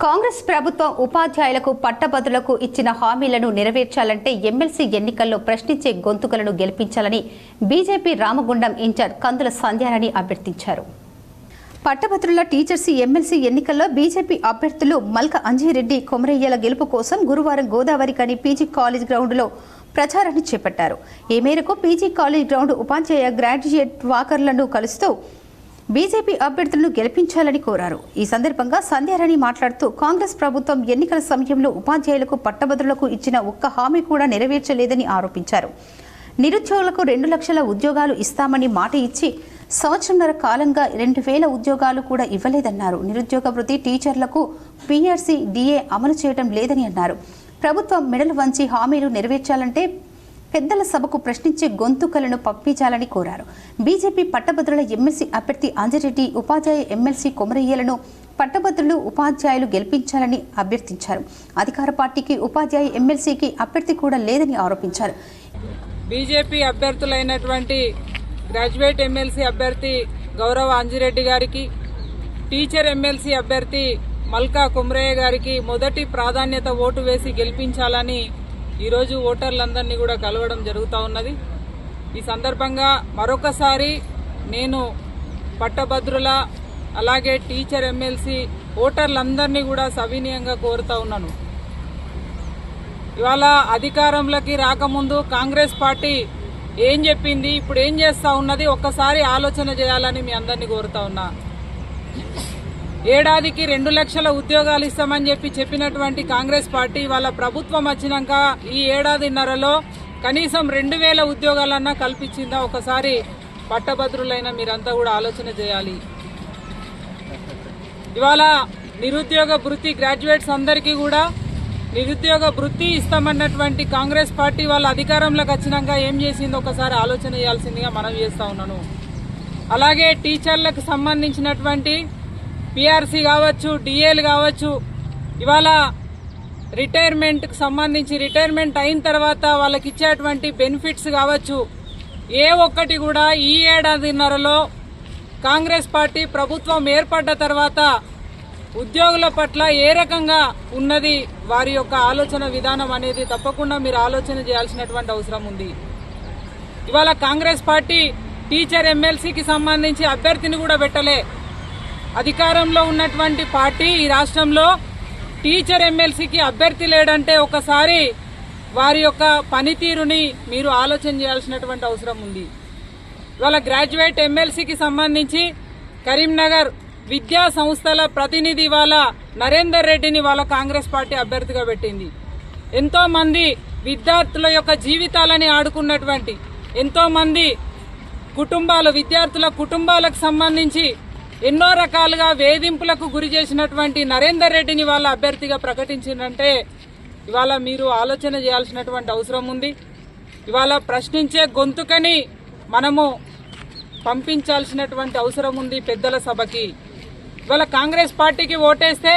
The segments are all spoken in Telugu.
కాంగ్రెస్ ప్రభుత్వం ఉపాధ్యాయులకు పట్టభద్రులకు ఇచ్చిన హామీలను నెరవేర్చాలంటే ఎమ్మెల్సీ ఎన్నికల్లో ప్రశ్నించే గొంతుకలను గెలిపించాలని బీజేపీ రామగుండం ఇన్ఛార్జ్ కందుల సంధ్యారాణి అభ్యర్థించారు. పట్టభద్రుల టీచర్స్ ఎమ్మెల్సీ ఎన్నికల్లో బీజేపీ అభ్యర్థులు మల్క అంజిరెడ్డి కొమరయ్యల గెలుపు కోసం గురువారం గోదావరికని పీజీ కాలేజ్ గ్రౌండ్లో ప్రచారాన్ని చేపట్టారు. ఈ మేరకు పీజీ కాలేజ్ గ్రౌండ్ ఉపాధ్యాయ గ్రాడ్యుయేట్ వాకర్లను కలుస్తూ బీజేపీ అభ్యర్థులను గెలిపించాలని కోరారు. ఈ సందర్భంగా సంధ్యారాణి మాట్లాడుతూ కాంగ్రెస్ ప్రభుత్వం ఎన్నికల సమయంలో ఉపాధ్యాయులకు పట్టభద్రులకు ఇచ్చిన ఒక్క హామీ కూడా నెరవేర్చలేదని ఆరోపించారు. నిరుద్యోగులకు 2 లక్షల ఉద్యోగాలు ఇస్తామని మాట ఇచ్చి సంవత్సరంన్నర కాలంగా 2000 ఉద్యోగాలు కూడా ఇవ్వలేదన్నారు. నిరుద్యోగ వృత్తి టీచర్లకు పీఆర్సీ డిఏ అమలు చేయడం లేదని అన్నారు. ప్రభుత్వం మెడలు వంచి హామీలు నెరవేర్చాలంటే పెద్దల సభకు ప్రశ్నించే గొంతుకలను పంపించాలని కోరారు. బీజేపీ పట్టభద్రుల ఎమ్మెల్సీ అభ్యర్థి అంజిరెడ్డి, ఉపాధ్యాయ ఎమ్మెల్సీ కొమరయ్యలను పట్టభద్రులు ఉపాధ్యాయులు గెలిపించాలని అభ్యర్థించారు. అధికార పార్టీకి ఉపాధ్యాయ ఎమ్మెల్సీకి అభ్యర్థి కూడా లేదని ఆరోపించారు. బీజేపీ అభ్యర్థులైనటువంటి గ్రాడ్యుయేట్ ఎమ్మెల్సీ అభ్యర్థి గౌరవ అంజిరెడ్డి గారికి, టీచర్ ఎమ్మెల్సీ అభ్యర్థి మల్కా కొమరయ్య గారికి మొదటి ప్రాధాన్యత ఓటు వేసి గెలిపించాలని ఈరోజు ఓటర్లందరినీ కూడా కలవడం జరుగుతూ ఉన్నది. ఈ సందర్భంగా మరొకసారి నేను పట్టభద్రుల అలాగే టీచర్ ఎమ్మెల్సీ ఓటర్లందరినీ కూడా సవినీయంగా కోరుతా ఉన్నాను. ఇవాళ అధికారంలోకి రాకముందు కాంగ్రెస్ పార్టీ ఏం చెప్పింది, ఇప్పుడు ఏం చేస్తా ఉన్నది ఒక్కసారి ఆలోచన చేయాలని మీ అందరినీ కోరుతా ఉన్నా. ఏడాదికి 2 లక్షల ఉద్యోగాలు ఇస్తామని చెప్పినటువంటి కాంగ్రెస్ పార్టీ వాళ్ళ ప్రభుత్వం వచ్చినాక ఈ ఏడాదిన్నరలో కనీసం 2000 ఉద్యోగాలన్నా కల్పించిందా? ఒకసారి పట్టభద్రులైన మీరంతా కూడా ఆలోచన చేయాలి. ఇవాళ నిరుద్యోగ వృత్తి గ్రాడ్యుయేట్స్ అందరికీ కూడా నిరుద్యోగ వృత్తి ఇస్తామన్నటువంటి కాంగ్రెస్ పార్టీ వాళ్ళ అధికారంలోకి వచ్చినాక ఏం చేసిందో ఒకసారి ఆలోచన చేయాల్సిందిగా మనం చేస్తా ఉన్నాను. అలాగే టీచర్లకు సంబంధించినటువంటి పీఆర్సీ కావచ్చు, డిఏలు కావచ్చు, ఇవాళ రిటైర్మెంట్కి సంబంధించి రిటైర్మెంట్ అయిన తర్వాత వాళ్ళకి ఇచ్చేటువంటి బెనిఫిట్స్ కావచ్చు, ఏ ఒక్కటి కూడా ఈ ఏడాదిన్నరలో కాంగ్రెస్ పార్టీ ప్రభుత్వం ఏర్పడ్డ తర్వాత ఉద్యోగుల పట్ల ఏ రకంగా ఉన్నది వారి యొక్క ఆలోచన విధానం అనేది తప్పకుండా మీరు ఆలోచన చేయాల్సినటువంటి అవసరం ఉంది. ఇవాళ కాంగ్రెస్ పార్టీ టీచర్ ఎమ్మెల్సీకి సంబంధించి అభ్యర్థిని కూడా పెట్టలే. అధికారంలో ఉన్నటువంటి పార్టీ ఈ రాష్ట్రంలో టీచర్ ఎమ్మెల్సీకి అభ్యర్థి లేడంటే ఒకసారి వారి యొక్క పనితీరుని మీరు ఆలోచన చేయాల్సినటువంటి అవసరం ఉంది. ఇవాళ గ్రాడ్యుయేట్ ఎమ్మెల్సీకి సంబంధించి కరీంనగర్ విద్యా సంస్థల ప్రతినిధి వాళ్ళ నరేందర్ రెడ్డిని వాళ్ళ కాంగ్రెస్ పార్టీ అభ్యర్థిగా పెట్టింది. ఎంతో మంది విద్యార్థుల యొక్క జీవితాలని ఆడుకున్నటువంటి ఎంతో మంది విద్యార్థుల కుటుంబాలకు సంబంధించి ఎన్నో రకాలుగా వేధింపులకు గురి చేసినటువంటి నరేందర్ రెడ్డిని వాళ్ళ అభ్యర్థిగా ప్రకటించిందంటే ఇవాళ మీరు ఆలోచన చేయాల్సినటువంటి అవసరం ఉంది. ఇవాళ ప్రశ్నించే గొంతుకని మనము పంపించాల్సినటువంటి అవసరం ఉంది పెద్దల సభకి. ఇవాళ కాంగ్రెస్ పార్టీకి ఓటేస్తే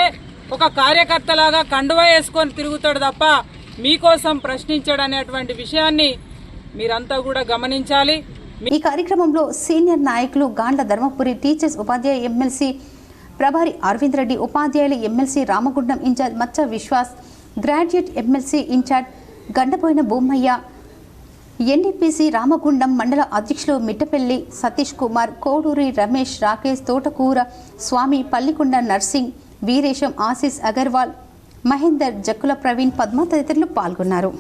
ఒక కార్యకర్తలాగా కండువా వేసుకొని తిరుగుతాడు తప్ప మీకోసం ప్రశ్నించాడు అనేటువంటి విషయాన్ని మీరంతా కూడా గమనించాలి. ఈ కార్యక్రమంలో సీనియర్ నాయకులు గాండ్ల ధర్మపురి, టీచర్స్ ఉపాధ్యాయ ఎమ్మెల్సీ ప్రభారి అరవింద్ రెడ్డి, ఉపాధ్యాయుల MLC Ramagundam incharge Macha Vishwas, graduate MLC incharge Gandapoyina Bhumaiah, NTPC Ramagundam మండల అధ్యక్షులు మిట్టపల్లి సతీష్ కుమార్, కోడూరి రమేష్, రాకేష్, తోటకూర స్వామి, పల్లికొండ నర్సింగ్, వీరేశం, ఆశీస్ అగర్వాల్, మహేందర్, జక్కుల ప్రవీణ్, పద్మ తదితరులు పాల్గొన్నారు.